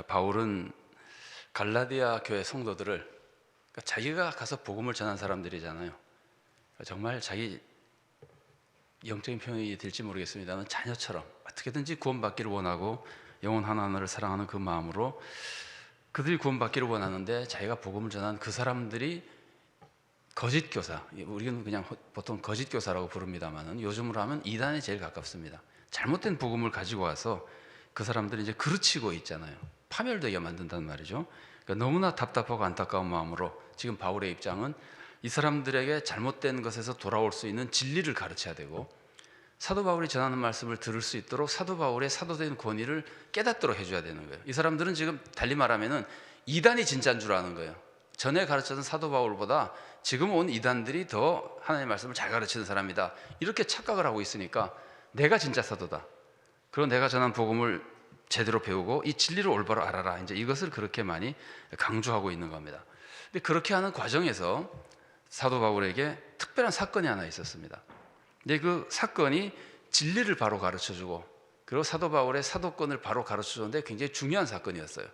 바울은 갈라디아 교회 성도들을, 그러니까 자기가 가서 복음을 전한 사람들이잖아요. 정말 자기 영적인 표현이 될지 모르겠습니다만 자녀처럼 어떻게든지 구원받기를 원하고 영혼 하나하나를 사랑하는 그 마음으로 그들이 구원받기를 원하는데, 자기가 복음을 전한 그 사람들이 거짓 교사, 우리는 그냥 보통 거짓 교사라고 부릅니다만은 요즘으로 하면 이단에 제일 가깝습니다. 잘못된 복음을 가지고 와서 그 사람들이 이제 그르치고 있잖아요. 파멸되게 만든단 말이죠. 그러니까 너무나 답답하고 안타까운 마음으로 지금 바울의 입장은 이 사람들에게 잘못된 것에서 돌아올 수 있는 진리를 가르쳐야 되고, 사도 바울이 전하는 말씀을 들을 수 있도록 사도 바울의 사도된 권위를 깨닫도록 해줘야 되는 거예요. 이 사람들은 지금 달리 말하면은 이단이 진짜인 줄 아는 거예요. 전에 가르쳤던 사도 바울보다 지금 온 이단들이 더 하나님의 말씀을 잘 가르치는 사람이다, 이렇게 착각을 하고 있으니까 내가 진짜 사도다, 그리고 내가 전한 복음을 제대로 배우고 이 진리를 올바로 알아라, 이제 이것을 그렇게 많이 강조하고 있는 겁니다. 근데 그렇게 하는 과정에서 사도 바울에게 특별한 사건이 하나 있었습니다. 근데 그 사건이 진리를 바로 가르쳐주고, 그리고 사도 바울의 사도권을 바로 가르쳐주는데 굉장히 중요한 사건이었어요.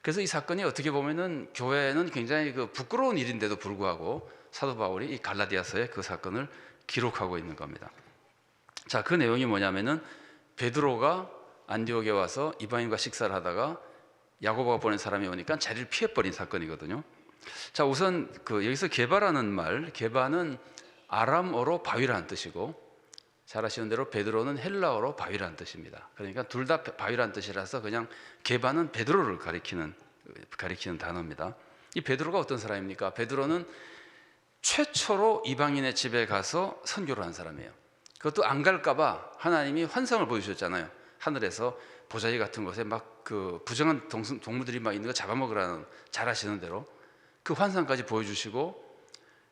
그래서 이 사건이 어떻게 보면은 교회는 굉장히 부끄러운 일인데도 불구하고 사도 바울이 이 갈라디아서에 그 사건을 기록하고 있는 겁니다. 자, 그 내용이 뭐냐면은 베드로가 안디옥에 와서 이방인과 식사를 하다가 야고보가 보낸 사람이 오니까 자리를 피해버린 사건이거든요. 자, 우선 여기서 게바라는 말, 게바는 아람어로 바위라는 뜻이고, 잘 아시는 대로 베드로는 헬라어로 바위라는 뜻입니다. 그러니까 둘 다 바위라는 뜻이라서 그냥 게바는 베드로를 가리키는 단어입니다. 이 베드로가 어떤 사람입니까? 베드로는 최초로 이방인의 집에 가서 선교를 한 사람이에요. 그것도 안 갈까봐 하나님이 환상을 보여주셨잖아요. 하늘에서 보자기 같은 곳에 막 부정한 동물들이 막 있는 거 잡아먹으라는, 잘 아시는 대로 그 환상까지 보여주시고,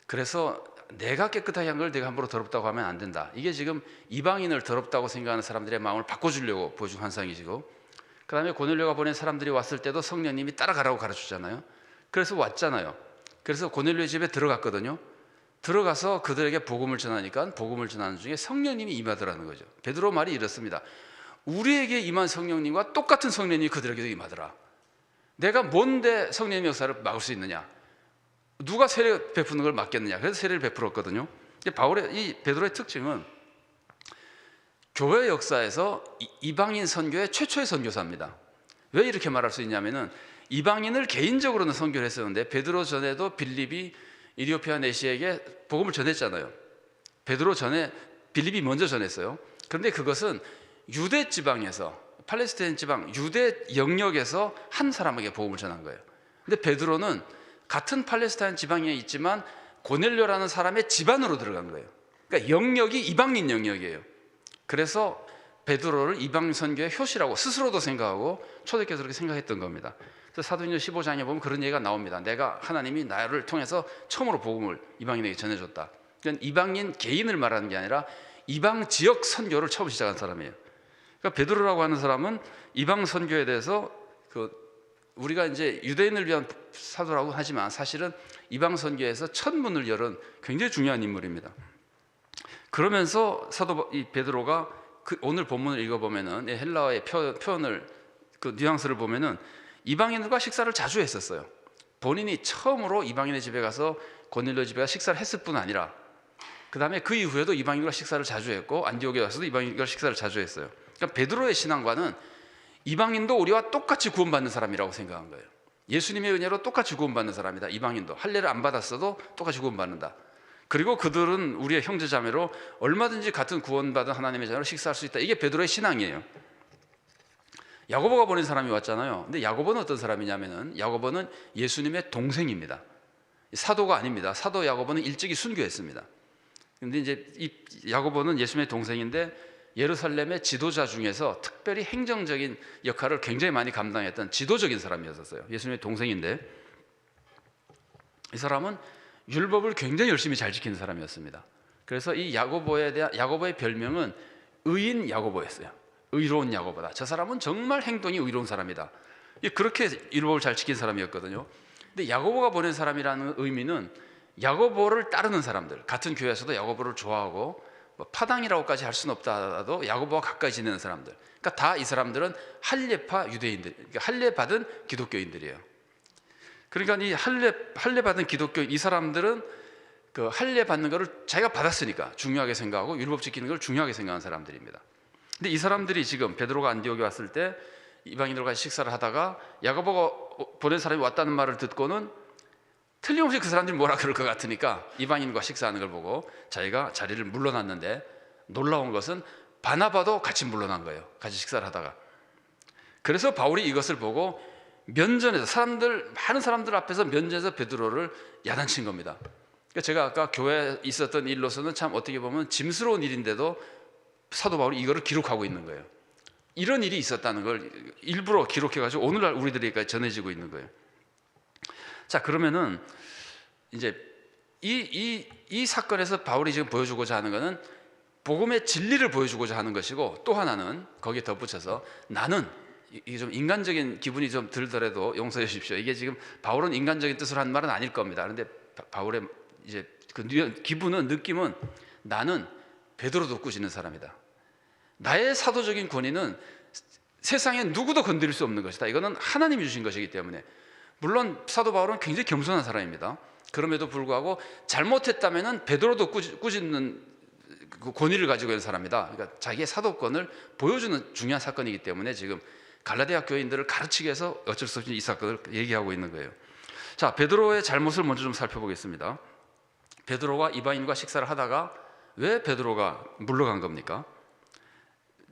그래서 내가 깨끗하게 한 걸 내가 함부로 더럽다고 하면 안 된다, 이게 지금 이방인을 더럽다고 생각하는 사람들의 마음을 바꿔주려고 보여준 환상이시고, 그 다음에 고넬료가 보낸 사람들이 왔을 때도 성령님이 따라가라고 가르쳐주잖아요. 그래서 왔잖아요. 그래서 고넬료의 집에 들어갔거든요. 들어가서 그들에게 복음을 전하니까 복음을 전하는 중에 성령님이 임하더라는 거죠. 베드로 말이 이렇습니다. 우리에게 임한 성령님과 똑같은 성령님이 그들에게도 임하더라. 내가 뭔데 성령의 역사를 막을 수 있느냐, 누가 세례 베푸는 걸 막겠느냐. 그래서 세례를 베풀었거든요. 이 베드로의 특징은 교회 역사에서 이방인 선교의 최초의 선교사입니다. 왜 이렇게 말할 수 있냐면은 이방인을 개인적으로는 선교를 했었는데, 베드로 전에도 빌립이 이디오피아 내시에게 복음을 전했잖아요. 베드로 전에 빌립이 먼저 전했어요. 그런데 그것은 유대 지방에서, 팔레스타인 지방 유대 영역에서 한 사람에게 복음을 전한 거예요. 근데 베드로는 같은 팔레스타인 지방에 있지만 고넬료라는 사람의 집안으로 들어간 거예요. 그러니까 영역이 이방인 영역이에요. 그래서 베드로를 이방 선교의 효시라고 스스로도 생각하고 초대교회에서 그렇게 생각했던 겁니다. 그래서 사도행전 15장에 보면 그런 얘기가 나옵니다. 내가 하나님이 나를 통해서 처음으로 복음을 이방인에게 전해줬다. 그러니까 이방인 개인을 말하는 게 아니라 이방 지역 선교를 처음 시작한 사람이에요. 그러니까 베드로라고 하는 사람은 이방 선교에 대해서 우리가 이제 유대인을 위한 사도라고 하지만 사실은 이방 선교에서 첫 문을 열은 굉장히 중요한 인물입니다. 그러면서 이 베드로가 오늘 본문을 읽어보면은 헬라어의 표현을 뉘앙스를 보면은 이방인들과 식사를 자주 했었어요. 본인이 처음으로 이방인의 집에 가서 고넬료 집에 가서 식사를 했을 뿐 아니라 그 다음에 그 이후에도 이방인과 식사를 자주 했고, 안디옥에 와서도 이방인과 식사를 자주 했어요. 그러니까 베드로의 신앙과는 이방인도 우리와 똑같이 구원받는 사람이라고 생각한 거예요. 예수님의 은혜로 똑같이 구원받는 사람이다. 이방인도 할례를 안 받았어도 똑같이 구원받는다. 그리고 그들은 우리의 형제자매로 얼마든지 같은 구원받은 하나님의 자녀로 식사할 수 있다. 이게 베드로의 신앙이에요. 야고보가 보낸 사람이 왔잖아요. 근데 야고보는 어떤 사람이냐면은 야고보는 예수님의 동생입니다. 사도가 아닙니다. 사도 야고보는 일찍이 순교했습니다. 근데 이제 이 야고보는 예수님의 동생인데 예루살렘의 지도자 중에서 특별히 행정적인 역할을 굉장히 많이 감당했던 지도적인 사람이었어요. 예수님의 동생인데 이 사람은 율법을 굉장히 열심히 잘 지키는 사람이었습니다. 그래서 이 야고보의 별명은 의인 야고보였어요. 의로운 야고보다. 저 사람은 정말 행동이 의로운 사람이다. 그렇게 율법을 잘 지킨 사람이었거든요. 근데 야고보가 보낸 사람이라는 의미는 야고보를 따르는 사람들, 같은 교회에서도 야고보를 좋아하고 뭐 파당이라고까지 할 수는 없다 하더라도 야고보와 가까이 지내는 사람들, 그러니까 다 이 사람들은 할례파 유대인들, 그러니까 할례 받은 기독교인들이에요. 그러니까 이 할례 받은 기독교인 이 사람들은 그 할례 받는 거를 자기가 받았으니까 중요하게 생각하고 율법 지키는 걸 중요하게 생각하는 사람들입니다. 근데 이 사람들이 지금 베드로가 안디옥에 왔을 때 이방인들과 식사를 하다가 야고보가 보낸 사람이 왔다는 말을 듣고는 틀림없이 그 사람들이 뭐라 그럴 것 같으니까 이방인과 식사하는 걸 보고 자기가 자리를 물러났는데, 놀라운 것은 바나바도 같이 물러난 거예요. 같이 식사를 하다가. 그래서 바울이 이것을 보고 면전에서 많은 사람들 앞에서 면전에서 베드로를 야단친 겁니다. 그러니까 제가 아까 교회에 있었던 일로서는 참 어떻게 보면 짐스러운 일인데도 사도 바울이 이거를 기록하고 있는 거예요. 이런 일이 있었다는 걸 일부러 기록해가지고 오늘날 우리들에게 전해지고 있는 거예요. 자, 그러면은 이제 이 사건에서 바울이 지금 보여주고자 하는 것은 복음의 진리를 보여주고자 하는 것이고, 또 하나는 거기에 덧붙여서 나는, 이게 좀 인간적인 기분이 좀 들더라도 용서해 주십시오. 이게 지금 바울은 인간적인 뜻으로 한 말은 아닐 겁니다. 그런데 바울의 이제 그 기분은, 느낌은 나는 베드로도 꾸짖는 사람이다. 나의 사도적인 권위는 세상에 누구도 건드릴 수 없는 것이다. 이거는 하나님이 주신 것이기 때문에. 물론 사도 바울은 굉장히 겸손한 사람입니다. 그럼에도 불구하고 잘못했다면은 베드로도 꾸짖는 그 권위를 가지고 있는 사람이다. 그러니까 자기의 사도권을 보여주는 중요한 사건이기 때문에 지금 갈라디아 교인들을 가르치기 위해서 어쩔 수 없이 이 사건을 얘기하고 있는 거예요. 자, 베드로의 잘못을 먼저 좀 살펴보겠습니다. 베드로가 이방인과 식사를 하다가 왜 베드로가 물러간 겁니까?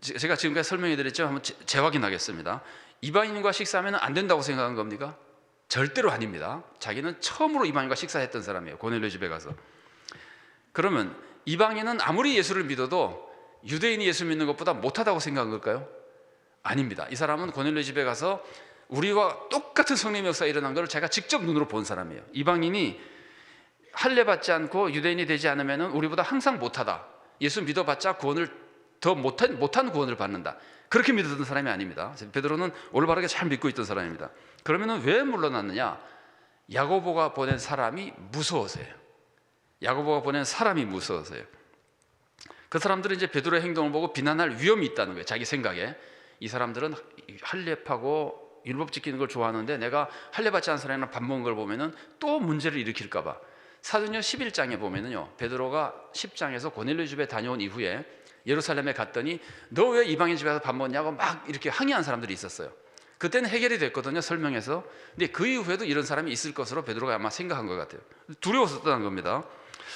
제가 지금까지 설명해 드렸죠. 한번 재확인하겠습니다. 이방인과 식사하면 안 된다고 생각한 겁니까? 절대로 아닙니다. 자기는 처음으로 이방인과 식사했던 사람이에요. 고넬료 집에 가서. 그러면 이방인은 아무리 예수를 믿어도 유대인이 예수 믿는 것보다 못하다고 생각한 걸까요? 아닙니다. 이 사람은 고넬료 집에 가서 우리와 똑같은 성령의 역사가 일어난 것을 제가 직접 눈으로 본 사람이에요. 이방인이 할례 받지 않고 유대인이 되지 않으면 우리보다 항상 못하다. 예수 믿어봤자 구원을 더 못한 구원을 받는다. 그렇게 믿었던 사람이 아닙니다. 베드로는 올바르게 잘 믿고 있던 사람입니다. 그러면 왜 물러났느냐? 야고보가 보낸 사람이 무서워서예요. 야고보가 보낸 사람이 무서워서요. 그 사람들은 이제 베드로의 행동을 보고 비난할 위험이 있다는 거예요. 자기 생각에. 이 사람들은 할례하고 율법 지키는 걸 좋아하는데 내가 할례 받지 않은 사람이랑 밥 먹은 걸 보면은 또 문제를 일으킬까 봐. 사도행전 11장에 보면은요, 베드로가 10장에서 고넬료 집에 다녀온 이후에 예루살렘에 갔더니 너 왜 이방인 집에 가서 밥 먹냐고 막 이렇게 항의한 사람들이 있었어요. 그때는 해결이 됐거든요, 설명해서. 근데 그 이후에도 이런 사람이 있을 것으로 베드로가 아마 생각한 것 같아요. 두려워서 떠난 겁니다.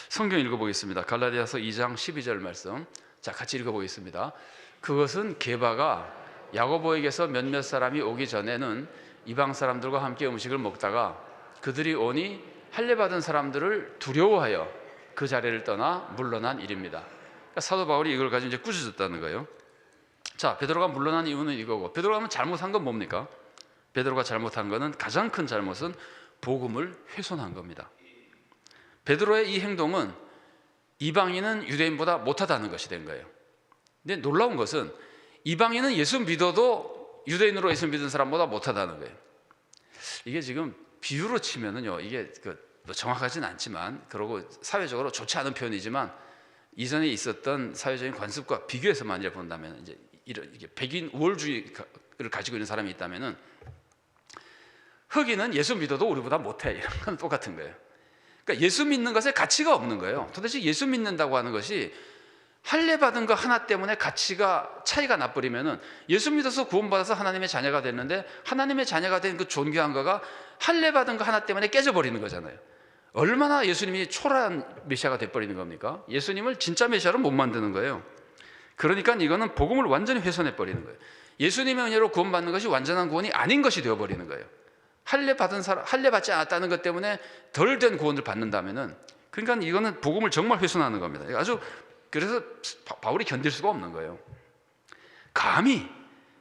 성경 읽어보겠습니다. 갈라디아서 2장 12절 말씀. 자, 같이 읽어보겠습니다. 그것은 게바가 야고보에게서 몇몇 사람이 오기 전에는 이방 사람들과 함께 음식을 먹다가 그들이 오니 할례 받은 사람들을 두려워하여 그 자리를 떠나 물러난 일입니다. 그러니까 사도 바울이 이걸 가지고 이제 꾸짖었다는 거예요. 자, 베드로가 물러난 이유는 이거고, 베드로가 잘못한 건 뭡니까? 베드로가 잘못한 거는, 가장 큰 잘못은 복음을 훼손한 겁니다. 베드로의 이 행동은 이방인은 유대인보다 못하다는 것이 된 거예요. 근데 놀라운 것은 이방인은 예수 믿어도 유대인으로 예수 믿은 사람보다 못하다는 거예요. 이게 지금 비유로 치면은요, 이게 뭐 정확하진 않지만, 그러고 사회적으로 좋지 않은 표현이지만, 이전에 있었던 사회적인 관습과 비교해서 만약에 본다면, 이제 이게 백인 우월주의를 가지고 있는 사람이 있다면은, 흑인은 예수 믿어도 우리보다 못해, 이런 건 똑같은 거예요. 그러니까 예수 믿는 것에 가치가 없는 거예요. 도대체 예수 믿는다고 하는 것이 할례 받은 거 하나 때문에 차이가 나버리면은, 예수 믿어서 구원받아서 하나님의 자녀가 됐는데 하나님의 자녀가 된 그 존귀한 거가 할례 받은 거 하나 때문에 깨져버리는 거잖아요. 얼마나 예수님이 초라한 메시아가 돼버리는 겁니까? 예수님을 진짜 메시아로 못 만드는 거예요. 그러니까 이거는 복음을 완전히 훼손해 버리는 거예요. 예수님의 은혜로 구원받는 것이 완전한 구원이 아닌 것이 되어버리는 거예요. 할례 받지 않았다는 것 때문에 덜 된 구원을 받는다면은, 그러니까 이거는 복음을 정말 훼손하는 겁니다. 그래서 바울이 견딜 수가 없는 거예요. 감히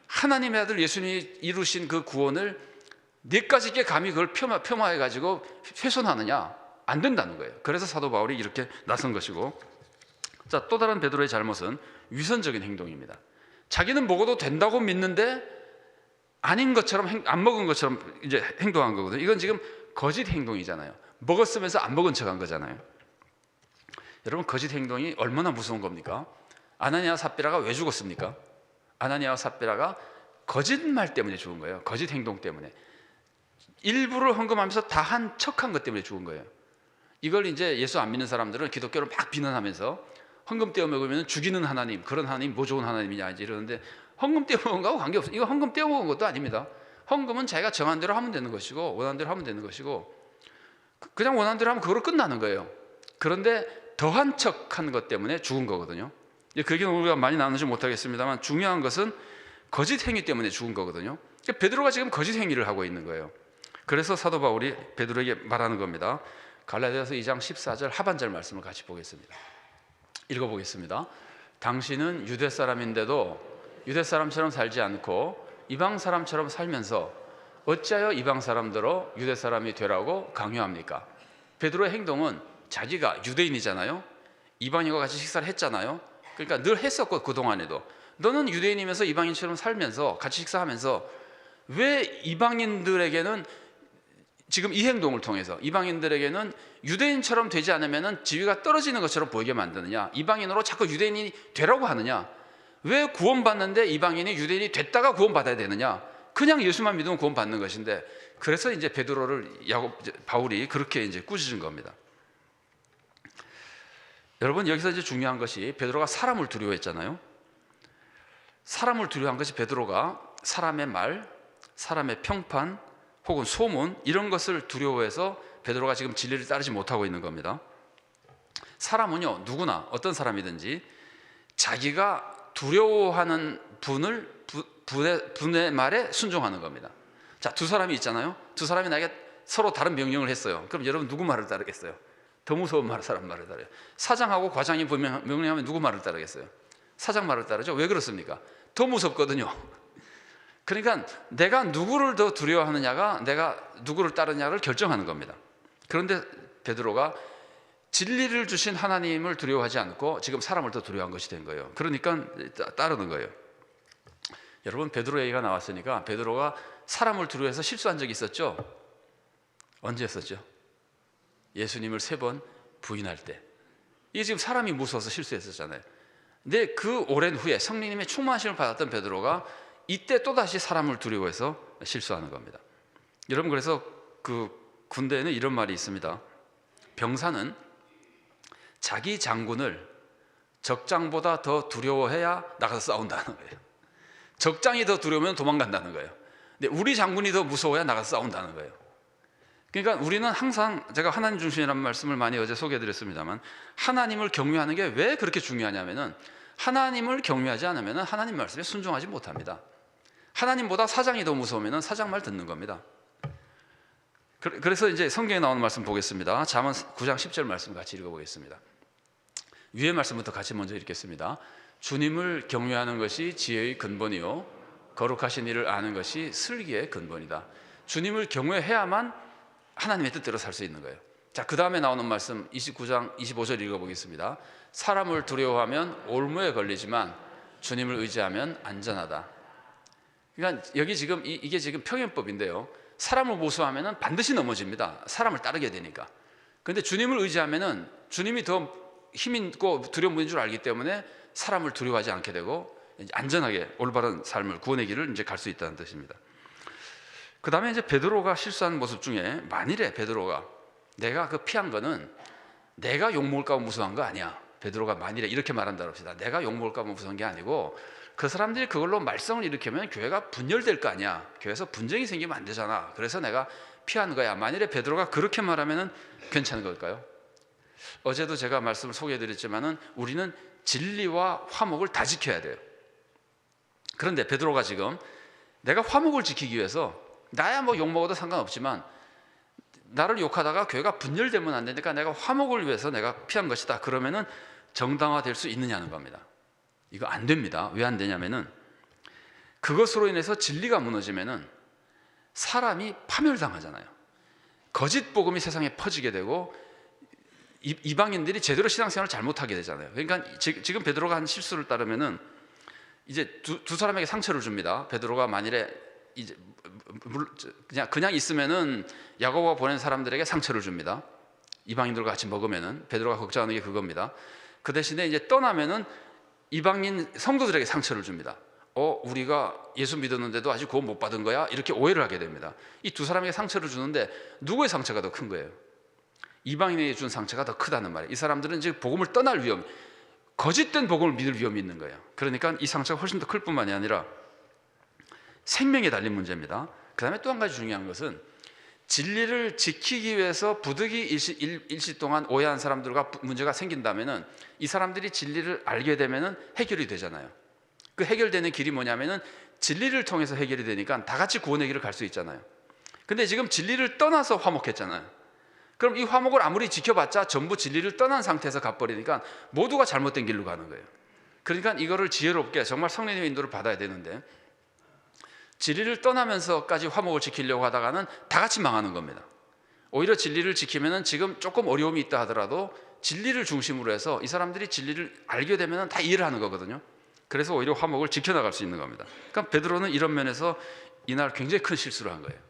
하나님의 아들 예수님이 이루신 그 구원을 네까지 있게 감히 그걸 폄하해가지고 훼손하느냐? 안 된다는 거예요. 그래서 사도 바울이 이렇게 나선 것이고, 자, 또 다른 베드로의 잘못은 위선적인 행동입니다. 자기는 먹어도 된다고 믿는데 아닌 것처럼, 안 먹은 것처럼 이제 행동한 거거든요. 이건 지금 거짓 행동이잖아요. 먹었으면서 안 먹은 척한 거잖아요. 여러분, 거짓 행동이 얼마나 무서운 겁니까? 아나니아와 삽비라가 왜 죽었습니까? 아나니아와 삽비라가 거짓말 때문에 죽은 거예요. 거짓 행동 때문에. 일부를 헌금하면서 다 한 척한 것 때문에 죽은 거예요. 이걸 이제 예수 안 믿는 사람들은 기독교를 막 비난하면서 헌금 떼어 먹으면 죽이는 하나님, 그런 하나님 뭐 좋은 하나님이냐 이제 이러는데, 헌금 떼어 먹은 거하고 관계없어요. 이거 헌금 떼어 먹은 것도 아닙니다. 헌금은 자기가 정한 대로 하면 되는 것이고, 원하는 대로 하면 되는 것이고, 그냥 원하는 대로 하면 그거로 끝나는 거예요. 그런데 더한 척한 것 때문에 죽은 거거든요. 그게 우리가 많이 나누지 못하겠습니다만, 중요한 것은 거짓 행위 때문에 죽은 거거든요. 베드로가 지금 거짓 행위를 하고 있는 거예요. 그래서 사도 바울이 베드로에게 말하는 겁니다. 갈라디아서 2장 14절 하반절 말씀을 같이 보겠습니다. 읽어보겠습니다. 당신은 유대 사람인데도 유대 사람처럼 살지 않고 이방 사람처럼 살면서 어찌하여 이방 사람들로 유대 사람이 되라고 강요합니까? 베드로의 행동은 자기가 유대인이잖아요. 이방인과 같이 식사를 했잖아요. 그러니까 늘 했었고, 그동안에도 너는 유대인이면서 이방인처럼 살면서 같이 식사하면서 왜 이방인들에게는 지금 이 행동을 통해서 이방인들에게는 유대인처럼 되지 않으면 지위가 떨어지는 것처럼 보이게 만드느냐, 이방인으로 자꾸 유대인이 되라고 하느냐, 왜 구원받는데 이방인이 유대인이 됐다가 구원받아야 되느냐, 그냥 예수만 믿으면 구원받는 것인데, 그래서 이제 베드로를 바울이 그렇게 이제 꾸짖은 겁니다. 여러분, 여기서 이제 중요한 것이 베드로가 사람을 두려워했잖아요. 사람을 두려워한 것이 베드로가 사람의 말, 사람의 평판 혹은 소문, 이런 것을 두려워해서 베드로가 지금 진리를 따르지 못하고 있는 겁니다. 사람은요, 누구나 어떤 사람이든지 자기가 두려워하는 분의 말에 순종하는 겁니다. 자, 두 사람이 있잖아요. 두 사람이 나에게 서로 다른 명령을 했어요. 그럼 여러분 누구 말을 따르겠어요? 더 무서운 사람 말을 따라요. 사장하고 과장이 명령하면 누구 말을 따르겠어요? 사장 말을 따르죠. 왜 그렇습니까? 더 무섭거든요. 그러니까 내가 누구를 더 두려워하느냐가 내가 누구를 따르냐를 결정하는 겁니다. 그런데 베드로가 진리를 주신 하나님을 두려워하지 않고 지금 사람을 더 두려워한 것이 된 거예요. 그러니까 따르는 거예요. 여러분, 베드로 얘기가 나왔으니까, 베드로가 사람을 두려워해서 실수한 적이 있었죠? 언제 했었죠? 예수님을 3번 부인할 때. 이게 지금 사람이 무서워서 실수했었잖아요. 근데 그 오랜 후에 성령님의 충만하심을 받았던 베드로가 이때 또다시 사람을 두려워해서 실수하는 겁니다. 여러분, 그래서 그 군대에는 이런 말이 있습니다. 병사는 자기 장군을 적장보다 더 두려워해야 나가서 싸운다는 거예요. 적장이 더 두려우면 도망간다는 거예요. 근데 우리 장군이 더 무서워야 나가서 싸운다는 거예요. 그러니까 우리는 항상, 제가 하나님 중심이라는 말씀을 많이 어제 소개해드렸습니다만, 하나님을 경외하는 게 왜 그렇게 중요하냐면은, 하나님을 경외하지 않으면 하나님 말씀에 순종하지 못합니다. 하나님보다 사장이 더 무서우면 사장 말 듣는 겁니다. 그래서 이제 성경에 나오는 말씀 보겠습니다. 잠언 9장 10절 말씀 같이 읽어보겠습니다. 위의 말씀부터 같이 먼저 읽겠습니다. 주님을 경외하는 것이 지혜의 근본이요 거룩하신 이를 아는 것이 슬기의 근본이다. 주님을 경외해야만 하나님의 뜻대로 살 수 있는 거예요. 자, 그 다음에 나오는 말씀 29장 25절 읽어보겠습니다. 사람을 두려워하면 올무에 걸리지만 주님을 의지하면 안전하다. 그러니까 여기 지금 이게 지금 평행법인데요. 사람을 모수하면 반드시 넘어집니다. 사람을 따르게 되니까. 그런데 주님을 의지하면 주님이 더 힘있고 두려운 분인 줄 알기 때문에 사람을 두려워하지 않게 되고 안전하게 올바른 삶을, 구원의 길을 이제 갈 수 있다는 뜻입니다. 그 다음에 이제 베드로가 실수한 모습 중에, 만일에 베드로가 내가 그 피한 거는 내가 욕먹을까 봐 무서운 거 아니야. 베드로가 만일에 이렇게 말한다 합시다. 내가 욕먹을까 봐 무서운 게 아니고, 그 사람들이 그걸로 말썽을 일으키면 교회가 분열될 거 아니야. 교회에서 분쟁이 생기면 안 되잖아. 그래서 내가 피하는 거야. 만일에 베드로가 그렇게 말하면 괜찮은 걸까요? 어제도 제가 말씀을 소개해드렸지만은 우리는 진리와 화목을 다 지켜야 돼요. 그런데 베드로가 지금 내가 화목을 지키기 위해서, 나야 뭐 욕먹어도 상관없지만 나를 욕하다가 교회가 분열되면 안 되니까 내가 화목을 위해서 내가 피한 것이다. 그러면은 정당화될 수 있느냐는 겁니다. 이거 안 됩니다. 왜 안 되냐면은, 그것으로 인해서 진리가 무너지면은 사람이 파멸당하잖아요. 거짓 복음이 세상에 퍼지게 되고 이방인들이 제대로 신앙생활을 잘못하게 되잖아요. 그러니까 지금 베드로가 한 실수를 따르면은 이제 두 사람에게 상처를 줍니다. 베드로가 만일에 이제 그냥 있으면은 야고보가 보낸 사람들에게 상처를 줍니다. 이방인들과 같이 먹으면은 베드로가 걱정하는 게 그겁니다. 그 대신에 이제 떠나면은 이방인 성도들에게 상처를 줍니다. 우리가 예수 믿었는데도 아직 구원 못 받은 거야? 이렇게 오해를 하게 됩니다. 이 두 사람에게 상처를 주는데 누구의 상처가 더 큰 거예요? 이방인에게 준 상처가 더 크다는 말이에요. 이 사람들은 이제 복음을 떠날 위험, 거짓된 복음을 믿을 위험이 있는 거예요. 그러니까 이 상처가 훨씬 더 클 뿐만이 아니라 생명에 달린 문제입니다. 그 다음에 또 한 가지 중요한 것은 진리를 지키기 위해서 부득이 일시 동안 오해한 사람들과 문제가 생긴다면은 이 사람들이 진리를 알게 되면은 해결이 되잖아요. 그 해결되는 길이 뭐냐면은 진리를 통해서 해결이 되니까 다 같이 구원의 길을 갈 수 있잖아요. 근데 지금 진리를 떠나서 화목했잖아요. 그럼 이 화목을 아무리 지켜봤자 전부 진리를 떠난 상태에서 가버리니까 모두가 잘못된 길로 가는 거예요. 그러니까 이거를 지혜롭게 정말 성령님의 인도를 받아야 되는데 진리를 떠나면서까지 화목을 지키려고 하다가는 다 같이 망하는 겁니다. 오히려 진리를 지키면은 지금 조금 어려움이 있다 하더라도 진리를 중심으로 해서 이 사람들이 진리를 알게 되면은 다 이해를 하는 거거든요. 그래서 오히려 화목을 지켜나갈 수 있는 겁니다. 그러니까 베드로는 이런 면에서 이날 굉장히 큰 실수를 한 거예요.